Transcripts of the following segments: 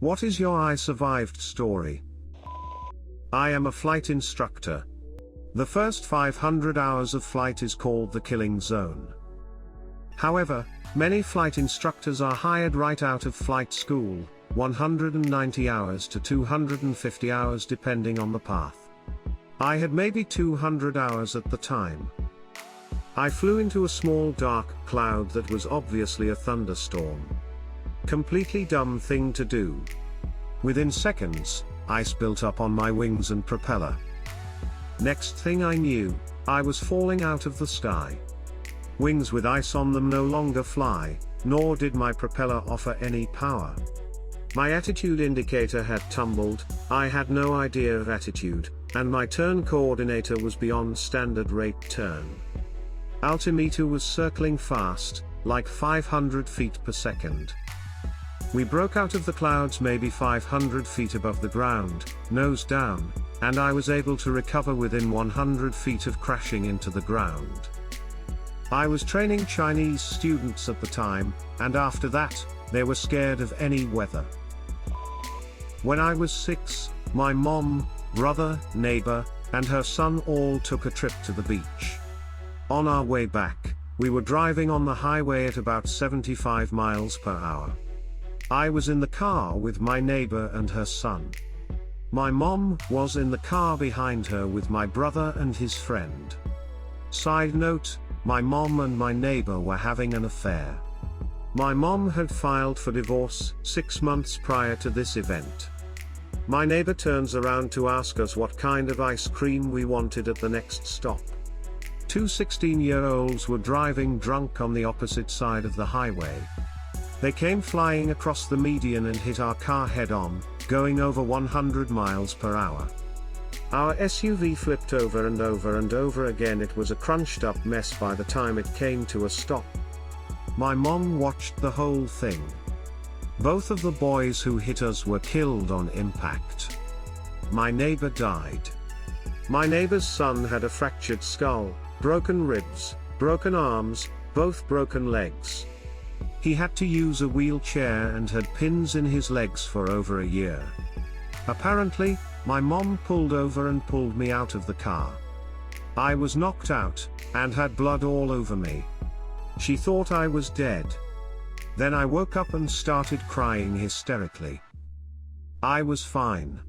What is your I survived story? I am a flight instructor. The first 500 hours of flight is called the killing zone. However, many flight instructors are hired right out of flight school, 190 hours to 250 hours depending on the path. I had maybe 200 hours at the time. I flew into a small dark cloud that was obviously a thunderstorm. Completely dumb thing to do. Within seconds, ice built up on my wings and propeller. Next thing I knew, I was falling out of the sky. Wings with ice on them no longer fly, nor did my propeller offer any power. My attitude indicator had tumbled, I had no idea of attitude, and my turn coordinator was beyond standard rate turn. Altimeter was circling fast, like 500 feet per second. We broke out of the clouds maybe 500 feet above the ground, nose down, and I was able to recover within 100 feet of crashing into the ground. I was training Chinese students at the time, and after that, they were scared of any weather. When I was 6, my mom, brother, neighbor, and her son all took a trip to the beach. On our way back, we were driving on the highway at about 75 miles per hour. I was in the car with my neighbor and her son. My mom was in the car behind her with my brother and his friend. Side note, my mom and my neighbor were having an affair. My mom had filed for divorce 6 months prior to this event. My neighbor turns around to ask us what kind of ice cream we wanted at the next stop. Two 16-year-olds were driving drunk on the opposite side of the highway. They came flying across the median and hit our car head-on, going over 100 miles per hour. Our SUV flipped over and over and over again. It was a crunched-up mess by the time it came to a stop. My mom watched the whole thing. Both of the boys who hit us were killed on impact. My neighbor died. My neighbor's son had a fractured skull, broken ribs, broken arms, both broken legs. He had to use a wheelchair and had pins in his legs for over a year. Apparently, my mom pulled over and pulled me out of the car. I was knocked out, and had blood all over me. She thought I was dead. Then I woke up and started crying hysterically. I was fine.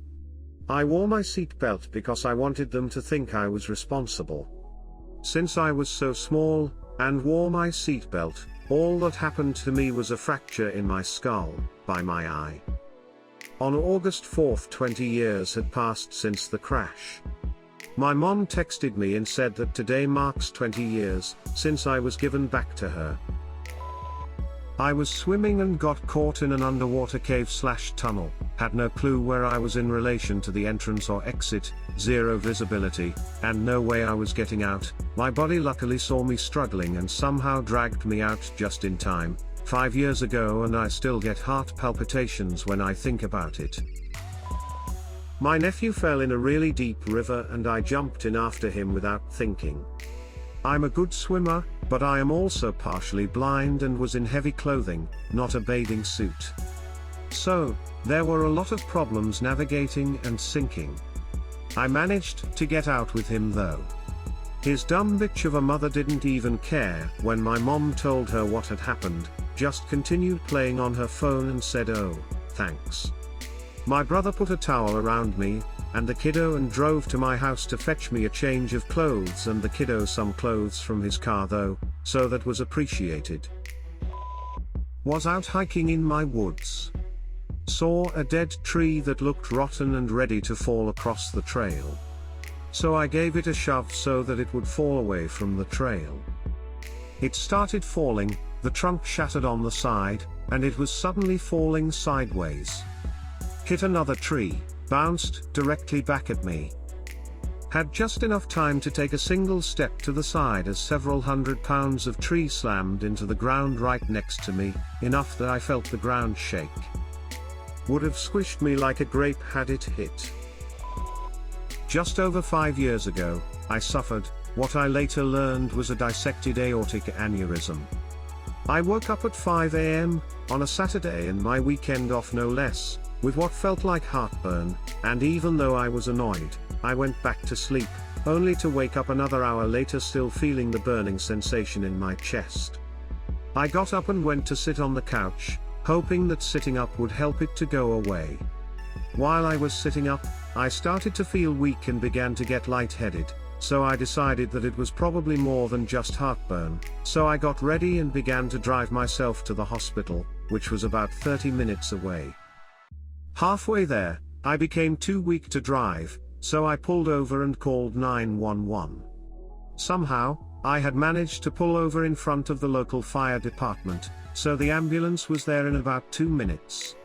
I wore my seatbelt because I wanted them to think I was responsible. Since I was so small, and wore my seatbelt, all that happened to me was a fracture in my skull, by my eye. On August 4th 20 years had passed since the crash. My mom texted me and said that today marks 20 years, since I was given back to her. I was swimming and got caught in an underwater cave/tunnel, had no clue where I was in relation to the entrance or exit, zero visibility, and no way I was getting out. My body luckily saw me struggling and somehow dragged me out just in time, 5 years ago, and I still get heart palpitations when I think about it. My nephew fell in a really deep river and I jumped in after him without thinking. I'm a good swimmer, but I am also partially blind and was in heavy clothing, not a bathing suit. So, there were a lot of problems navigating and sinking. I managed to get out with him though. His dumb bitch of a mother didn't even care when my mom told her what had happened, just continued playing on her phone and said, "Oh, thanks." My brother put a towel around me and the kiddo and drove to my house to fetch me a change of clothes and the kiddo some clothes from his car though, so that was appreciated. Was out hiking in my woods. Saw a dead tree that looked rotten and ready to fall across the trail. So I gave it a shove so that it would fall away from the trail. It started falling, the trunk shattered on the side, and it was suddenly falling sideways. Hit another tree, bounced directly back at me. Had just enough time to take a single step to the side as several 100 pounds of tree slammed into the ground right next to me, enough that I felt the ground shake. Would have squished me like a grape had it hit. Just over 5 years ago, I suffered what I later learned was a dissected aortic aneurysm. I woke up at 5 a.m. on a Saturday and my weekend off no less, with what felt like heartburn, and even though I was annoyed, I went back to sleep, only to wake up another hour later still feeling the burning sensation in my chest. I got up and went to sit on the couch, hoping that sitting up would help it to go away. While I was sitting up, I started to feel weak and began to get lightheaded, so I decided that it was probably more than just heartburn, so I got ready and began to drive myself to the hospital, which was about 30 minutes away. Halfway there, I became too weak to drive, so I pulled over and called 911. Somehow, I had managed to pull over in front of the local fire department, so the ambulance was there in about 2 minutes.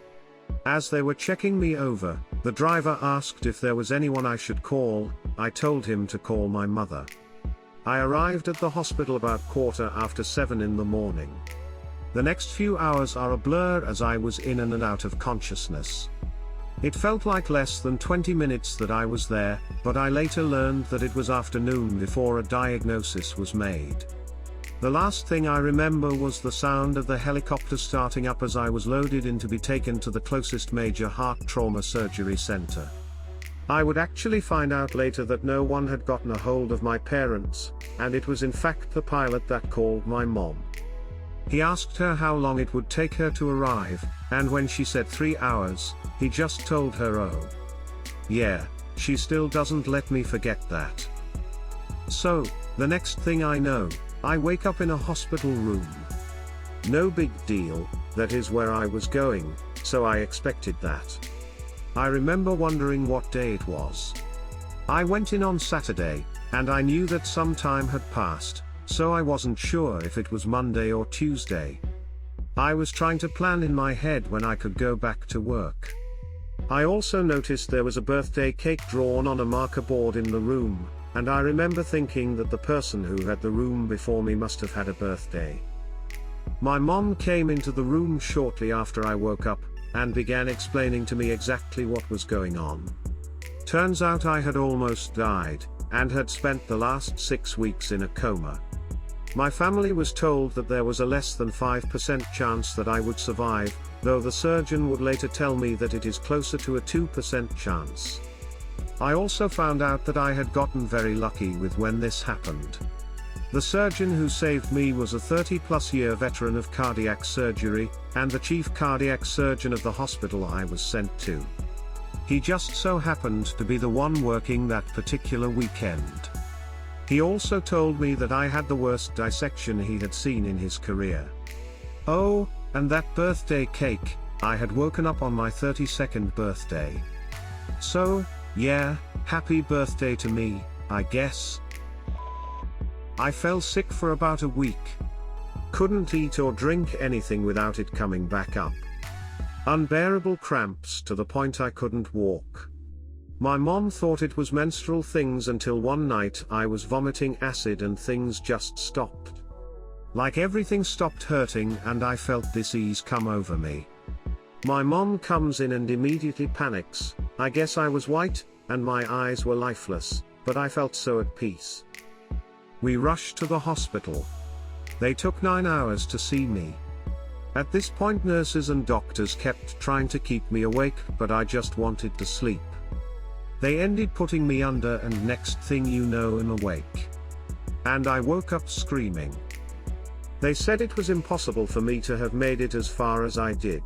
As they were checking me over, the driver asked if there was anyone I should call. I told him to call my mother. I arrived at the hospital about 7:15 in the morning. The next few hours are a blur as I was in and out of consciousness. It felt like less than 20 minutes that I was there, but I later learned that it was afternoon before a diagnosis was made. The last thing I remember was the sound of the helicopter starting up as I was loaded in to be taken to the closest major heart trauma surgery center. I would actually find out later that no one had gotten a hold of my parents, and it was in fact the pilot that called my mom. He asked her how long it would take her to arrive, and when she said 3 hours, he just told her, "Oh, yeah, she still doesn't let me forget that." So, the next thing I know, I wake up in a hospital room. No big deal, that is where I was going, so I expected that. I remember wondering what day it was. I went in on Saturday, and I knew that some time had passed, so I wasn't sure if it was Monday or Tuesday. I was trying to plan in my head when I could go back to work. I also noticed there was a birthday cake drawn on a marker board in the room, and I remember thinking that the person who had the room before me must have had a birthday. My mom came into the room shortly after I woke up, and began explaining to me exactly what was going on. Turns out I had almost died, and had spent the last 6 weeks in a coma. My family was told that there was a less than 5% chance that I would survive, though the surgeon would later tell me that it is closer to a 2% chance. I also found out that I had gotten very lucky with when this happened. The surgeon who saved me was a 30-plus year veteran of cardiac surgery, and the chief cardiac surgeon of the hospital I was sent to. He just so happened to be the one working that particular weekend. He also told me that I had the worst dissection he had seen in his career. Oh, and that birthday cake, I had woken up on my 32nd birthday. So, yeah, happy birthday to me, I guess. I fell sick for about a week. Couldn't eat or drink anything without it coming back up. Unbearable cramps to the point I couldn't walk. My mom thought it was menstrual things until one night I was vomiting acid and things just stopped. Like everything stopped hurting and I felt this ease come over me. My mom comes in and immediately panics. I guess I was white, and my eyes were lifeless, but I felt so at peace. We rushed to the hospital. They took 9 hours to see me. At this point nurses and doctors kept trying to keep me awake, but I just wanted to sleep. They ended putting me under and next thing you know I'm awake. And I woke up screaming. They said it was impossible for me to have made it as far as I did.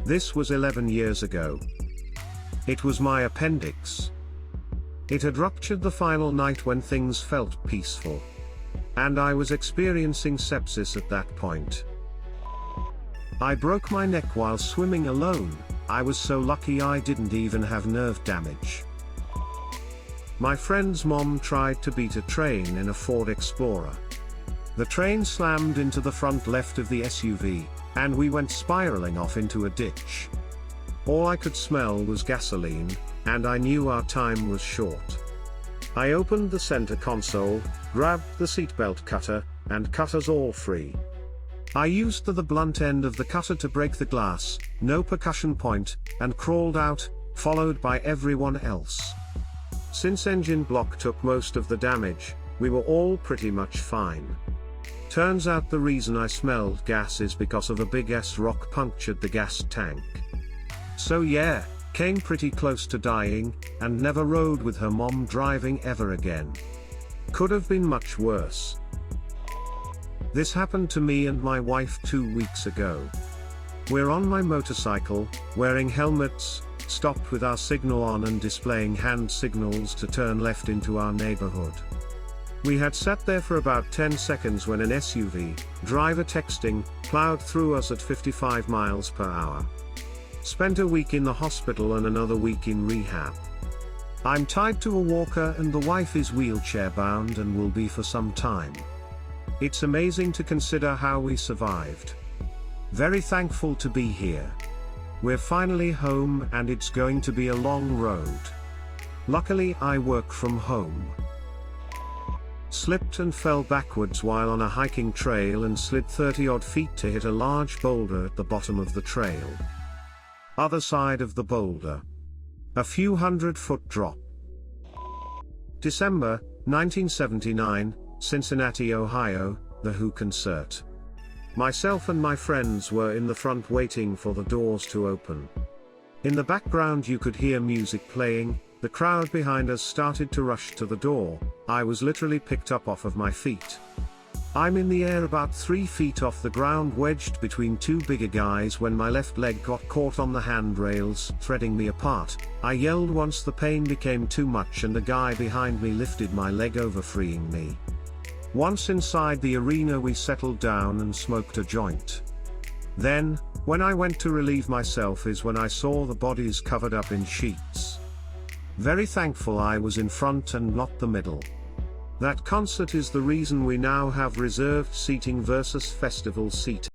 This was 11 years ago. It was my appendix. It had ruptured the final night when things felt peaceful. And I was experiencing sepsis at that point. I broke my neck while swimming alone. I was so lucky I didn't even have nerve damage. My friend's mom tried to beat a train in a Ford Explorer. The train slammed into the front left of the SUV, and we went spiraling off into a ditch. All I could smell was gasoline, and I knew our time was short. I opened the center console, grabbed the seatbelt cutter, and cut us all free. I used the blunt end of the cutter to break the glass, no percussion point, and crawled out, followed by everyone else. Since engine block took most of the damage, we were all pretty much fine. Turns out the reason I smelled gas is because of a big ass rock punctured the gas tank. So yeah, came pretty close to dying, and never rode with her mom driving ever again. Could have been much worse. This happened to me and my wife 2 weeks ago. We're on my motorcycle, wearing helmets, stopped with our signal on and displaying hand signals to turn left into our neighborhood. We had sat there for about 10 seconds when an SUV, driver texting, plowed through us at 55 miles per hour. Spent a week in the hospital and another week in rehab. I'm tied to a walker and the wife is wheelchair bound and will be for some time. It's amazing to consider how we survived. Very thankful to be here. We're finally home and it's going to be a long road. Luckily I work from home. Slipped and fell backwards while on a hiking trail and slid 30 odd feet to hit a large boulder at the bottom of the trail. Other side of the boulder. A few 100-foot drop. December, 1979, Cincinnati, Ohio, The Who concert. Myself and my friends were in the front waiting for the doors to open. In the background you could hear music playing, the crowd behind us started to rush to the door, I was literally picked up off of my feet. I'm in the air about 3 feet off the ground wedged between two bigger guys when my left leg got caught on the handrails, threading me apart. I yelled once the pain became too much and the guy behind me lifted my leg over, freeing me. Once inside the arena we settled down and smoked a joint. Then, when I went to relieve myself is when I saw the bodies covered up in sheets. Very thankful I was in front and not the middle. That concert is the reason we now have reserved seating versus festival seating.